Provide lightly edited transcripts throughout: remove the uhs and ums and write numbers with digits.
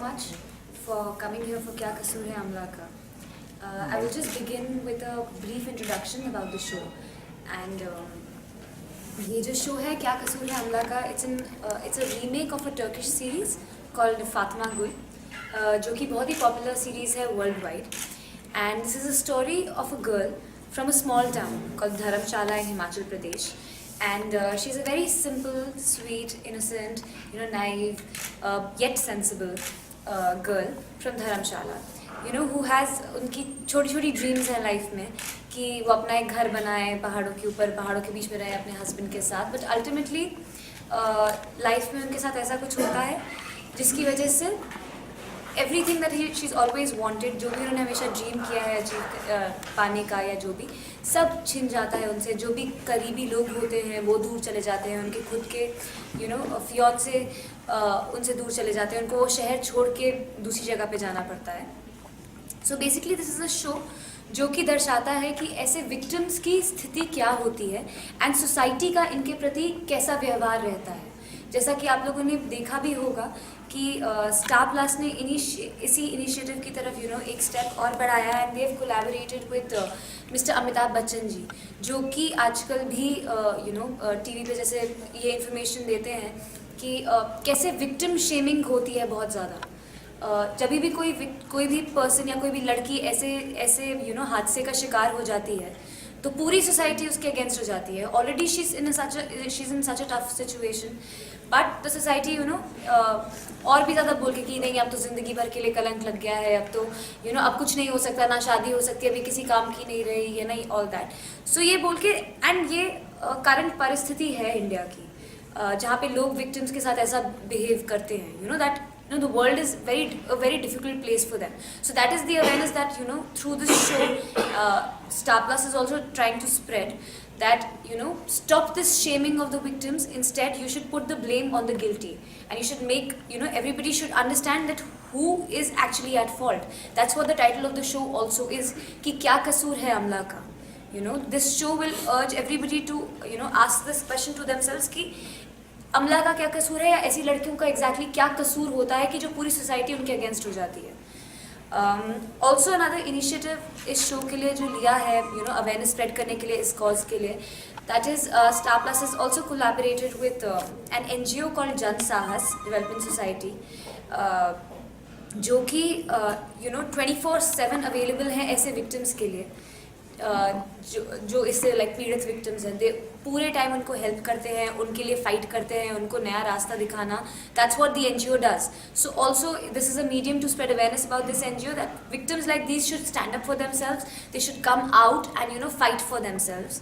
much for coming here for Kya Kasoor Hai Amla Ka. I will just begin with a brief introduction about the show. And ये जो show है क्या कसूर है अमला का, it's a remake of a Turkish series called Fatma Gul, जो कि बहुत ही popular series है worldwide. And this is a story of a girl from a small town called Dharamshala in Himachal Pradesh. And she's a very simple, sweet, innocent, naive, yet sensible girl from Dharamshala. Who has उनकी छोटी-छोटी dreams हैं life में कि वो अपना एक घर बनाए पहाड़ों के ऊपर, पहाड़ों के बीच में रहे अपने husband के साथ. But ultimately life में उनके साथ ऐसा कुछ होता है जिसकी वजह से everything that she's always wanted, जो भी उन्होंने हमेशा ड्रीम किया है अचीव पाने का या जो भी, सब छिन जाता है उनसे. जो भी करीबी लोग होते हैं वो दूर चले जाते हैं, उनके खुद के फियांसे उनसे दूर चले जाते हैं, उनको वो शहर छोड़ के दूसरी जगह पे जाना पड़ता है. So basically this is a show जो कि दर्शाता है कि ऐसे विक्टिम्स की स्थिति क्या होती है एंड सोसाइटी का इनके प्रति कैसा व्यवहार रहता है. जैसा कि आप लोगों ने देखा भी होगा कि स्टार प्लस ने इसी इनिशिएटिव की तरफ एक स्टेप और बढ़ाया है. And they have collaborated with mister Amitabh Bachchan ji, जो कि आजकल भी टीवी पे जैसे ये इन्फॉर्मेशन देते हैं कि कैसे विक्टिम शेमिंग होती है बहुत ज़्यादा. जब भी कोई भी पर्सन या कोई भी लड़की ऐसे हादसे का शिकार हो जाती है तो पूरी सोसाइटी उसके अगेंस्ट हो जाती है. Already she is in such a tough situation, but the society और भी ज़्यादा बोल के कि नहीं, अब तो ज़िंदगी भर के लिए कलंक लग गया है, अब तो अब कुछ नहीं हो सकता, ना शादी हो सकती, अभी किसी काम की नहीं रही है, नहीं, ऑल दैट. सो ये बोल के, एंड ये करंट परिस्थिति है इंडिया की, जहाँ पे लोग विक्टिम्स के साथ ऐसा बिहेव करते हैं. That the world is a very difficult place for them. So that is the awareness that through this show Star Plus is also trying to spread, that stop this shaming of the victims. Instead you should put the blame on the guilty, and you should make everybody should understand that who is actually at fault. That's what the title of the show also is, ki kya kasoor hai amla ka. This show will urge everybody to ask this question to themselves कि अमला का क्या कसूर है, या ऐसी लड़कियों का एग्जैक्टली क्या कसूर होता है कि जो पूरी सोसाइटी उनके अगेंस्ट हो जाती है. ऑल्सो अनदर इनिशिएटिव इस शो के लिए जो लिया है अवेयरनेस स्प्रेड करने के लिए, इस कॉज के लिए, that is Star Plus is also collaborated with an NGO called Jan Sahas development society, जो कि 24/7 अवेलेबल हैं ऐसे विक्टिम्स के लिए जो इससे पीड़ित विक्टिम्स हैं. दे पूरे टाइम उनको हेल्प करते हैं, उनके लिए फाइट करते हैं, उनको नया रास्ता दिखाना. That's what the NGO does. So also this is a medium to spread awareness about this NGO, that victims like these should stand up for themselves, they should come out and fight for themselves.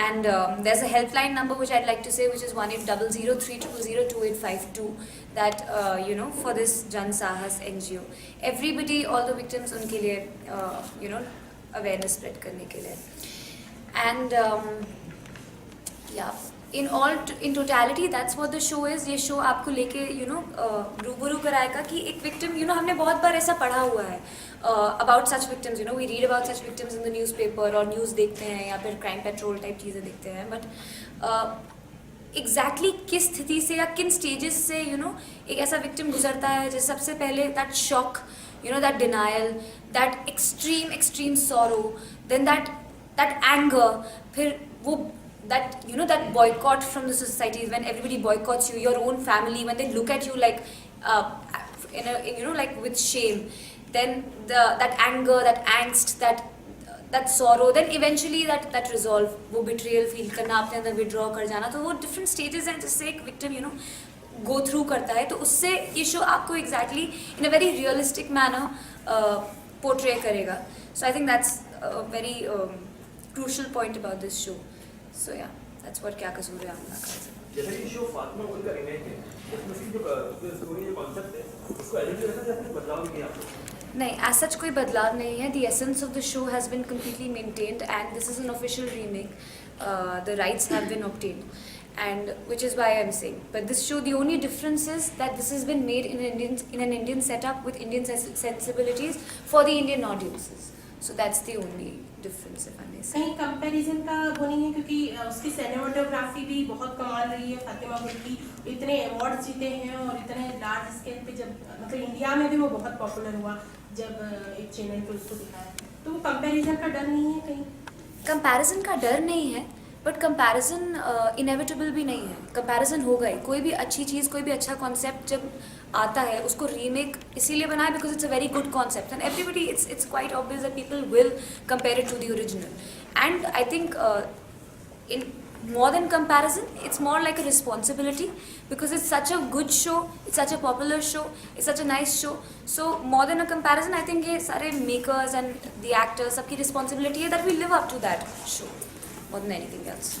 And there's a helpline number which I'd like to say, which is 1800-300-2852, that for this Jan Sahas NGO, everybody, all the victims, उनके लिए awareness spread करने के लिए. And in totality that's what the show is. ये show आपको लेके रूबरू कराएगा कि एक victim, हमने बहुत बार ऐसा पढ़ा हुआ है about such victims. We read about such victims in the newspaper, और news देखते हैं या फिर crime patrol type चीज़ें देखते हैं, but exactly किस स्थिति से या किन stages से एक ऐसा victim गुजरता है. जैसे सबसे पहले that shock, that denial, that extreme sorrow, then that anger, फिर वो that boycott from the society, when everybody boycotts you, your own family, when they look at you like with shame, then that anger, that angst, that sorrow, then eventually that resolve, वो betrayal feel करना, अपने अंदर withdraw कर जाना. तो वो different stages हैं जिससे एक victim go through करता है. तो उससे ये शो आपको exactly in a very realistic manner portray करेगा. So I think that's a very crucial point about this show. So yeah, that's what क्या कसूर है अमला का. जैसे ये शो फातिमा गुल का रीमेक है, इसमें से जो स्टोरी, जो कॉन्सेप्ट है, उसको एडिट करना या फिर बदलाव भी किया आपने? नहीं, as such कोई बदलाव नहीं है. The essence of the show has been completely maintained, and this is an official remake. The rights have been obtained, and which is why I'm saying. But this show, the only difference is that this has been made in an Indian setup with Indian sensibilities for the Indian audiences. So that's the only difference, if I may say. कहीं comparison का वो नहीं है क्योंकि उसकी cinematography भी बहुत कमाल रही है फातिमा गुल की, इतने अवार्ड जीते हैं और इतने लार्ज स्केल पे, जब मतलब इंडिया में भी वो बहुत पॉपुलर हुआ जब एक चैनल पे उसको दिखाया, तो वो कंपैरिजन का डर नहीं है कहीं? कंपैरिजन का डर नहीं है, बट कंपैरिजन इनेविटेबल भी नहीं है. कंपैरिजन होगा ही. कोई भी अच्छी चीज़, कोई भी अच्छा कॉन्सेप्ट जब आता है उसको रीमेक इसीलिए बनाया because it's a very good concept and everybody it's quite obvious that people will compare it to the original. And I think in more than comparison, it's more like a responsibility because it's such a good show, it's such a popular show, it's such a nice show. So more than a comparison, I think ये सारे makers and the actors सबकी responsibility है that we live up to that show more than anything else.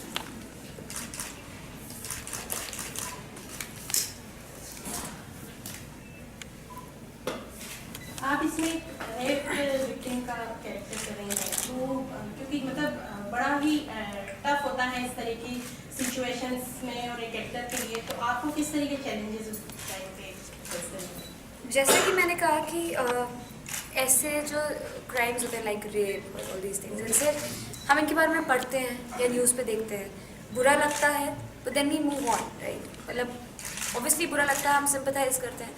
आप इसमें rape victim का character कर रही हैं, तो क्योंकि मतलब बड़ा ही टफ होता है इस तरह की सिचुएशंस में और एक एक्टर के लिए, तो आपको किस तरह के चैलेंजेस उस टाइम पे फेस करने हैं? जैसे कि मैंने कहा कि ऐसे जो क्राइम्स होते हैं लाइक रेप और ऑल दीज थिंग्स, इनसे हम इनके बारे में पढ़ते हैं या न्यूज़ पे देखते हैं, बुरा लगता है, तो then we move on, right. मतलब ऑब्वियसली बुरा लगता है, हम सिंपथाइज करते हैं.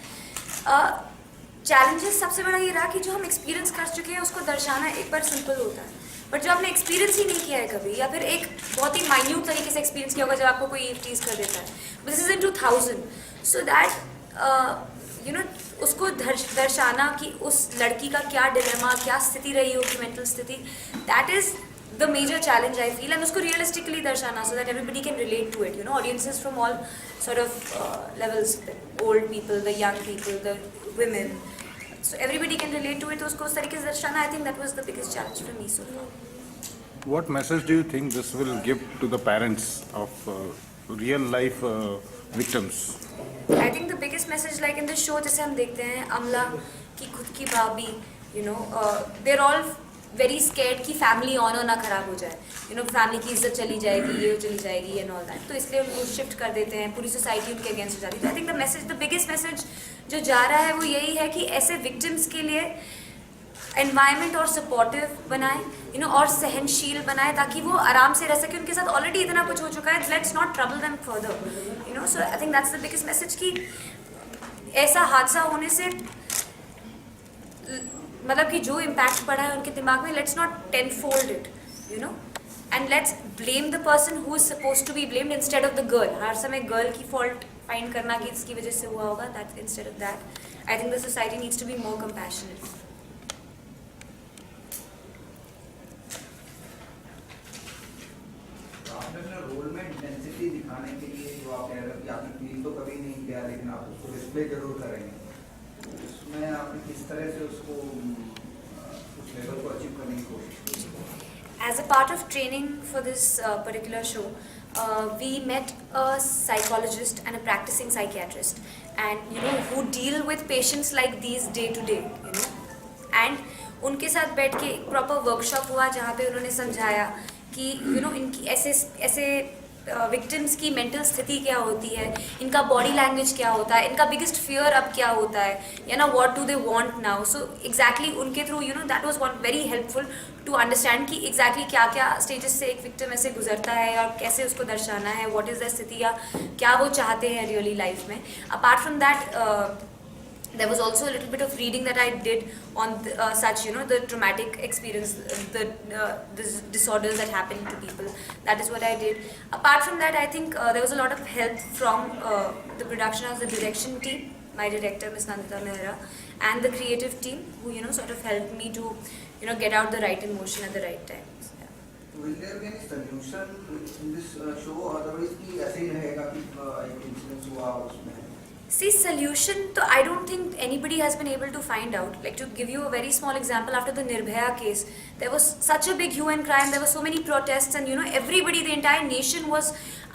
चैलेंजेस सबसे बड़ा ये रहा कि जो हम एक्सपीरियंस कर चुके हैं उसको दर्शाना एक बार सिंपल होता है, बट जो आपने एक्सपीरियंस ही नहीं किया है कभी, या फिर एक बहुत ही माइन्यूट तरीके से एक्सपीरियंस किया होगा जब आपको कोई एक चीज़ कर देता है, this is in 2000, so that you no उसको दर्शाना कि उस लड़की का क्या डिलेमा, क्या स्थिति रही होगी, मेंटल स्थिति, that is the major challenge I feel, and उसको realistically दर्शाना so that everybody can relate to it, you know, audiences from all sort of levels, the old people, the young people, the women, so everybody can relate to it, तो उसको उस तरीके से दर्शाना, I think that was the biggest challenge for me so far. What message do you think this will give to the parents of real life victims? I think the biggest message, like in the show जैसे हम देखते हैं अमला की खुद की भाभी, you know, they're all very scared कि फैमिली ऑनर ना खराब हो जाए, यू नो, फैमिली की इज्जत चली जाएगी, ये चली जाएगी एंड ऑल दैट, तो इसलिए उनको शिफ्ट कर देते हैं, पूरी सोसाइटी उनके अगेंस्ट हो जाती है. तो आई think the message, the biggest message जो जा रहा है वो यही है कि ऐसे विक्टिम्स के लिए एनवायरनमेंट और सपोर्टिव बनाएं, यू नो, और सहनशील बनाएं ताकि वो आराम से रह सके. उनके साथ ऑलरेडी इतना कुछ हो चुका है, let's not trouble them further, you know. So I think that's the biggest message कि ऐसा हादसा होने से मतलब कि जो इम्पैक्ट पड़ा है उनके दिमाग में, let's not tenfold it, you know, and let's blame the person who is suppose to be blamed instead of the girl. हर समय गर्ल की फॉल्ट फाइंड करना कि इसकी वजह से हुआ होगा, that instead of that, I think the society needs to be more compassionate. आपने अपने रोल में इंटेंसिटी दिखाने के लिए जो आप कह रहे हो कि आपने फील तो कभी नहीं किया लेकिन आप उसको डिस्प्ले जरूर करेंगे, उसमें आपने किस तरह से उसको उस लेवल को अचीव करने की कोशिश की? As a part of training for this particular show, we met a psychologist and a practicing psychiatrist, and you know, who deal with patients like these day to day, you know, and उनके साथ बैठ के एक proper workshop हुआ जहाँ पे उन्होंने समझाया कि यू नो इनकी ऐसे विक्टिम्स की मेंटल स्थिति क्या होती है, इनका बॉडी लैंग्वेज क्या होता है, इनका बिगेस्ट फियर अब क्या होता है, या ना what do they want now. So exactly उनके through, you know, that was one very helpful to understand कि एग्जैक्टली क्या क्या स्टेजेस से एक विक्टिम ऐसे गुजरता है और कैसे उसको दर्शाना है, व्हाट इज़ द स्थिति या क्या वो चाहते हैं रियली लाइफ में. Apart from that there was also a little bit of reading that I did on such, you know, the traumatic experience, the disorders that happen to people. That is what I did. Apart from that, I think there was a lot of help from the production house, the direction team, my director Ms. Nandita Mehra, and the creative team who, you know, sort of helped me to, you know, get out the right emotion at the right time. Yeah. Will there be any solution in this show, otherwise कि ऐसे ही रहेगा कि एक incidence हुआ उसमें? See, solution, so I don't think anybody has been able to find out. Like, to give you a very small example, after the Nirbhaya case, there was such a big hue and cry, and there were so many protests, and you know, everybody, the entire nation was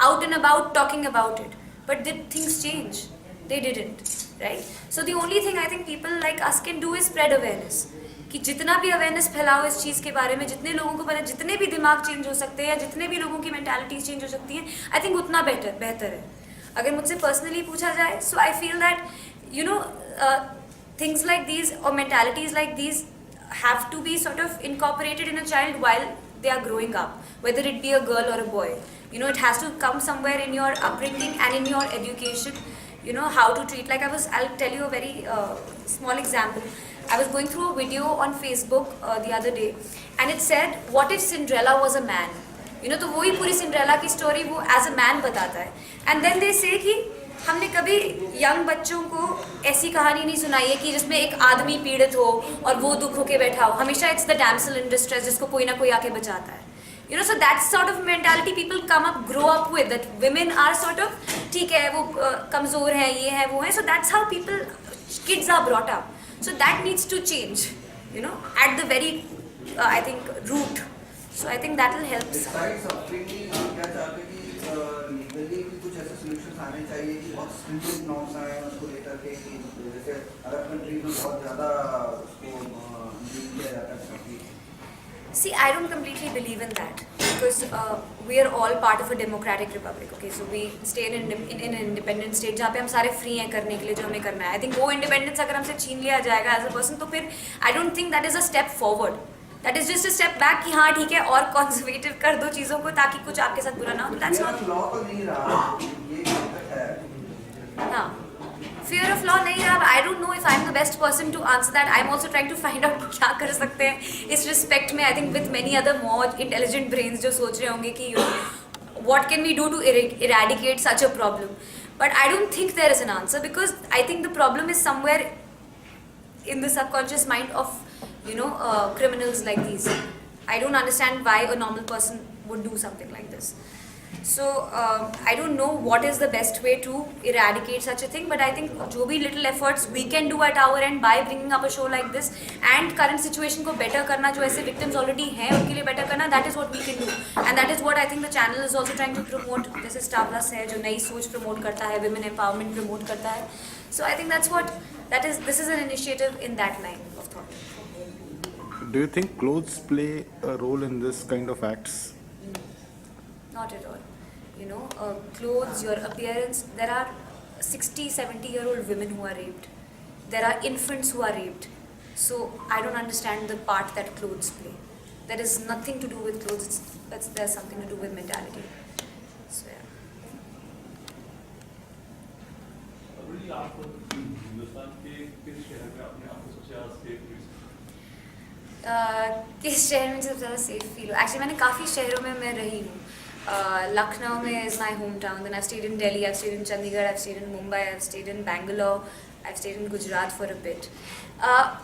out and about talking about it. But did things change? They didn't, right? So the only thing I think people like us can do is spread awareness. कि जितना भी awareness फैलाओ इस चीज़ के बारे में, जितने लोगों को पता, जितने भी दिमाग चेंज हो सकते हैं या जितने भी लोगों की मेंटालिटीज चेंज हो सकती हैं, आई थिंक उतना बेहतर है. अगर मुझसे पर्सनली पूछा जाए, so I feel that, you know, things like these और mentalities like these have to be sort of incorporated in a child while they are growing up, whether it be a girl or a boy. You know, it has to come somewhere in your upbringing and in your education. You know, how to treat. Like I'll tell you a very small example. I was going through a video on Facebook the other day, and it said, "What if Cinderella was a man?" You know, तो वही पूरी Cinderella की story वो as a man बताता है. And then they से कि हमने कभी यंग बच्चों को ऐसी कहानी नहीं सुनाई है कि जिसमें एक आदमी पीड़ित हो और वो दुख होके बैठा हो. हमेशा it's the damsel in distress जिसको कोई ना कोई आके बचाता है. You know, so that sort of mentality people grow up with, that women are sort of, ठीक है वो कमज़ोर है, ये है वो है. So that's how kids are brought up. So that needs to change, you know, at the very, I think, root. So I think that will help. Besides upbringing, आप क्या चाहते हैं कि लीगली भी कुछ ऐसे solutions आने चाहिए कि बहुत stringent norms आए उसको लेकर के, कि जैसे अरब कंट्रीज में बहुत ज़्यादा उसको डील किया जाता है. See, I don't completely believe in that, because we are all part of a democratic republic. Okay, so we stay in an independent state जहाँ पे हम सारे free हैं करने के लिए जो हमें करना है. I think वो independence अगर हमसे छीन लिया जाएगा as a person, तो फिर I don't think that is a step forward. That is just a step back कि हाँ ठीक है और conservative कर दो चीज़ों को ताकि कुछ आपके साथ बुरा ना हो. That's not. Fear of law तो नहीं रहा, ये है. हाँ, fear of law नहीं रहा. I don't know if I'm the best person to answer that. I'm also trying to find out क्या कर सकते हैं इस respect में. I think with many other more intelligent brains जो सोच रहे होंगे कि you know what can we do to eradicate such a problem. But I don't think there is an answer, because I think the problem is somewhere in the subconscious mind of, you know, criminals like these. I don't understand why a normal person would do something like this. So I don't know what is the best way to eradicate such a thing, but I think जो भी little efforts we can do at our end by bringing up a show like this and current situation को better करना, जो ऐसे victims already हैं उनके लिए better करना, that is what we can do, and that is what I think the channel is also trying to promote. जैसे Star Plus है जो नई सोच promote करता है, women empowerment promote करता है. So I think that's what this is an initiative in that line of thought. Do you think clothes play a role in this kind of acts? Not at all. You know, clothes, your appearance. There are 60, 70-year-old women who are raped. There are infants who are raped. So I don't understand the part that clothes play. There is nothing to do with clothes. There's something to do with mentality. So yeah. अभी आप हिंदुस्तान के किस शहर में आपने आपको सबसे ज़्यादा सेफ फील? किस शहर में सबसे ज़्यादा सेफ फील हो? एक्चुअली मैंने काफ़ी शहरों में मैं रही हूँ. Lucknow में is my hometown. Then I've stayed in Delhi, I've stayed in Chandigarh, I've stayed in Mumbai, I've stayed in Bangalore, I've stayed in Gujarat for a bit.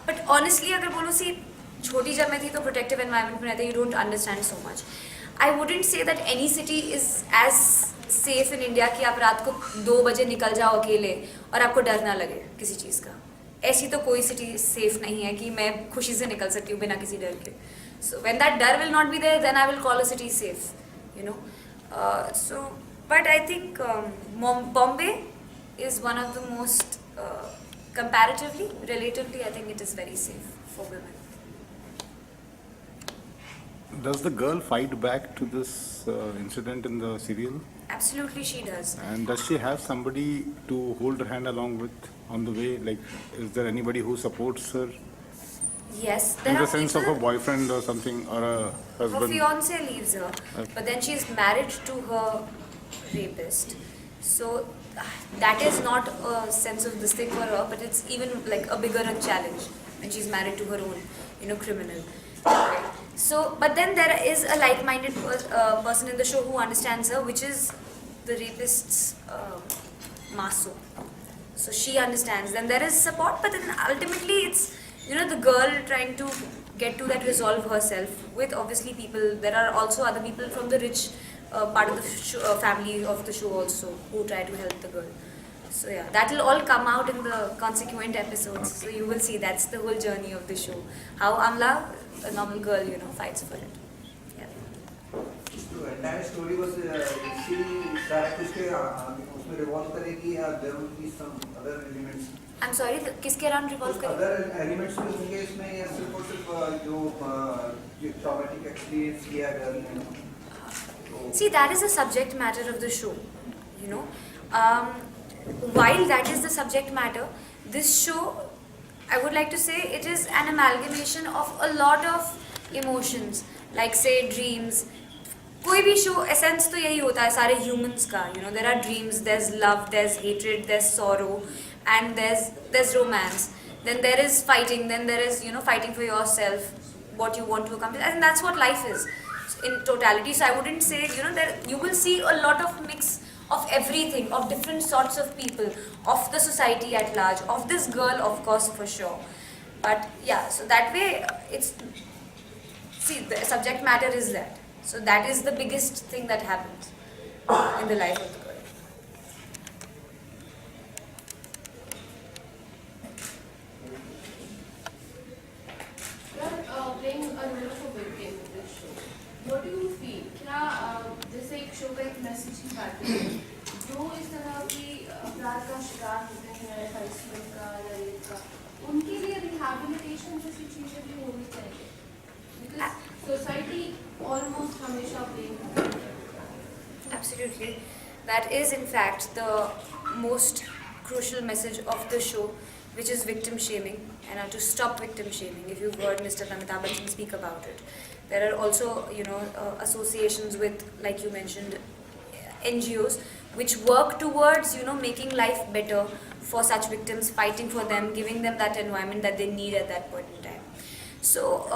But honestly, अगर बोलो सी छोटी जब मैं थी तो protective environment में रहते, you don't understand so much. I wouldn't say that any city is as safe in India कि आप रात को 2 बजे निकल जाओ अकेले और आपको डर ना लगे किसी चीज़ का. ऐसी तो कोई सिटी सेफ नहीं है कि मैं खुशी से निकल सकती हूँ बिना किसी डर के. So when that डर will not be there, then I will call a city safe. You know. So, but I think Bombay is one of the most comparatively, relatively, I think it is very safe for women. Does the girl fight back to this incident in the serial? Absolutely, she does. And does she have somebody to hold her hand along with on the way? Like, is there anybody who supports her? Yes, there In are the sense of people, a boyfriend or something, or a her husband? fiance leaves her, Okay. but then she is married to her rapist. So that is not a sense of this thing for her, but it's even like a bigger challenge when she's married to her own, you know, criminal. So, but then there is a like-minded person in the show who understands her, which is the rapist's Maso. So she understands. Then there is support, but then ultimately it's, you know, the girl trying to get to that resolve herself with obviously people. There are also other people from the rich part of the family of the show also who try to help the girl. So yeah, that will all come out in the consequent episodes. So you will see that's the whole journey of the show. How Amla, a normal girl, you know, fights for it. Yeah. The entire story was she direct उसमें revolve करेगी या there will be some other elements? I'm sorry, किसके around revolve करेगी? Other elements भी होंगे इसमें या सिर्फ और सिर्फ जो traumatic experience किया girl ने? See, that is the subject matter of the show, you know. While that is the subject matter, this show, I would like to say it is an amalgamation of a lot of emotions, like say dreams. कोई भी show essence तो यही होता है सारे humans का, you know, there are dreams, there's love, there's hatred, there's sorrow, and there's romance. Then there is fighting, then there is, you know, fighting for yourself, what you want to accomplish. I think that's what life is in totality. So I wouldn't say, you know, that you will see a lot of mix of everything, of different sorts of people, of the society at large, of this girl, of course, for sure. But yeah, so that way it's, see, the subject matter is that. So that is the biggest thing that happens in the life of the girl. You're playing a role of a victim in this show. What do you feel? क्या जैसे एक show का एक message की बात है, जो इस तरह की अपराध का शिकार होते हैं, हरासमेंट का या रेप का, उनके लिए रिहैबिलिटेशन जैसी चीजें भी होनी चाहिए, because society almost हमेशा blame. Absolutely. That is in fact the most crucial message of the show, which is victim shaming, and to stop victim shaming. If you've heard Mr. Amitabh Bachchan speak about it, there are also, you know, associations with, like you mentioned, NGOs which work towards, you know, making life better for such victims, fighting for them, giving them that environment that they need at that point in time. So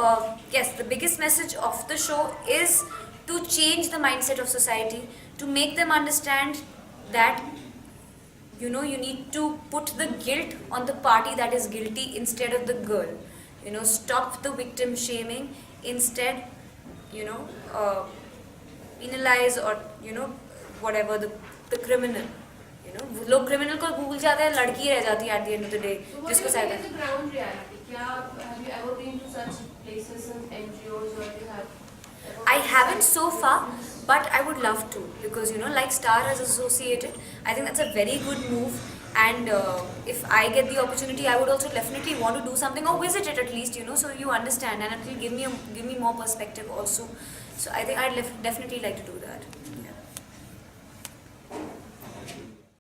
yes, the biggest message of the show is to change the mindset of society, to make them understand that, you know, you need to put the guilt on the party that is guilty instead of the girl. You know, stop the victim shaming, instead, you know, penalize or, you know, whatever the criminal. You know, लोग criminal को भूल जाते हैं, लड़की रह जाती है at the end of the day, So what जिसको do you शायद think is the ground reality? क्या have you ever been to such places and NGOs, or you have? I haven't so far, but I would love to, because, you know, like Star has associated, I think that's a very good move. And if I get the opportunity, I would also definitely want to do something or visit it at least, you know, so you understand, and it will give me more perspective also. So I think I'd definitely like to do that.